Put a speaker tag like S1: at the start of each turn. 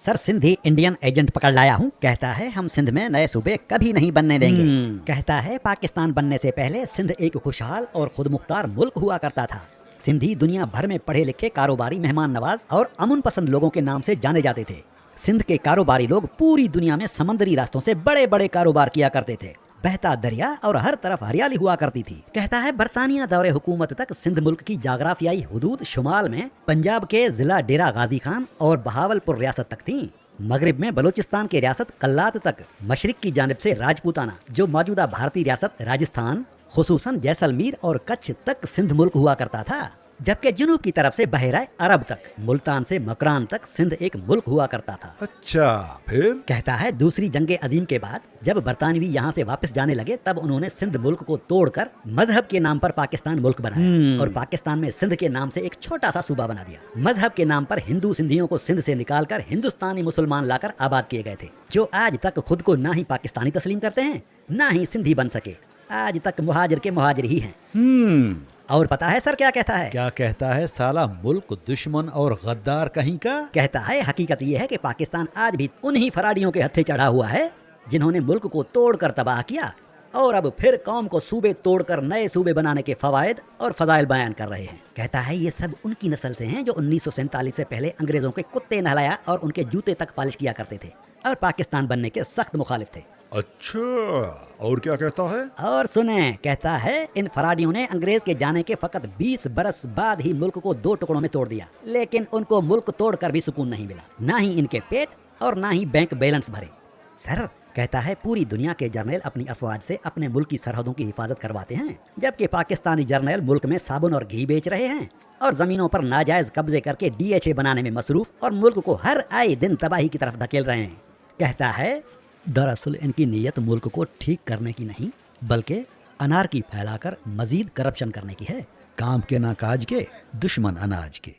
S1: Sir Sindhi Indian agent पकड़ लाया हूँ। कहता है हम सिंध में नए सूबे कभी नहीं बनने देंगे। कहता है पाकिस्तान बनने से पहले सिंध एक खुशहाल और खुद मुख्तार मुल्क हुआ करता था। सिंधी दुनिया भर में पढ़े लिखे कारोबारी, मेहमान नवाज और अमन पसंद लोगों के नाम से जाने जाते थे। सिंध के कारोबारी लोग पूरी दुनिया में समंदरी रास्तों से बड़े बड़े कारोबार किया करते थे। बहता दरिया और हर तरफ हरियाली हुआ करती थी। कहता है बरतानिया दौरे हुकूमत तक सिंध मुल्क की जाग्राफियाई हुदूद शुमाल में पंजाब के जिला डेरा गाजी खान और बहावलपुर रियासत तक थी। मगरिब में बलूचिस्तान के रियासत कल्लात तक, मशरिक की जानिब से राजपूताना जो मौजूदा भारतीय रियासत राजस्थान, खुसूसन जैसलमेर और कच्छ तक सिंध मुल्क हुआ करता था। जबकि जुनूब की तरफ से बहरा अरब तक, मुल्तान से मकरान तक सिंध एक मुल्क हुआ करता था।
S2: अच्छा, फिर?
S1: कहता है दूसरी जंगे अजीम के बाद जब बरतानवी यहाँ से वापस जाने लगे तब उन्होंने सिंध मुल्क को तोड़कर मजहब के नाम पर पाकिस्तान मुल्क बनाया और पाकिस्तान में सिंध के नाम से एक छोटा सा सूबा बना दिया। मजहब के नाम पर हिंदू सिंधियों को सिंध से निकालकर हिंदुस्तानी मुसलमान लाकर आबाद किए गए थे, जो आज तक खुद को ना ही पाकिस्तानी तस्लीम करते हैं ना ही सिंधी बन सके। आज तक मुहाजिर के मुहाजिर ही हैं। और पता है सर क्या कहता है?
S2: क्या कहता है साला मुल्क दुश्मन और गद्दार कहीं का?
S1: कहता है हकीकत ये है कि पाकिस्तान आज भी उन्हीं फराडियों के हत्थे चढ़ा हुआ है जिन्होंने मुल्क को तोड़कर तबाह किया और अब फिर कौम को सूबे तोड़कर नए सूबे बनाने के फवायद और फजाइल बयान कर रहे हैं। कहता है ये सब उनकी नस्ल से हैं जो 1947 से पहले अंग्रेजों के कुत्ते नहलाया और उनके जूते तक पालिश किया करते थे और पाकिस्तान बनने के सख्त मुखालिफ थे।
S2: अच्छा, और क्या कहता है?
S1: और सुने, कहता है इन फराडियों ने अंग्रेज के जाने के फकत 20 बरस बाद ही मुल्क को 2 टुकड़ों में तोड़ दिया, लेकिन उनको मुल्क तोड़कर भी सुकून नहीं मिला, ना ही इनके पेट और ना ही बैंक बैलेंस भरे। सर कहता है पूरी दुनिया के जर्नैल अपनी अफवाज से अपने मुल्क की सरहदों की हिफाजत करवाते हैं, जबकि पाकिस्तानी जर्नैल मुल्क में साबुन और घी बेच रहे हैं और जमीनों पर नाजायज कब्जे करके DHA बनाने में मसरूफ और मुल्क को हर आए दिन तबाही की तरफ धकेल रहे हैं। कहता है दरअसल इनकी नीयत मुल्क को ठीक करने की नहीं बल्कि अनारकी फैलाकर मजीद करप्शन करने की है।
S2: काम के ना काज के, दुश्मन अनाज के।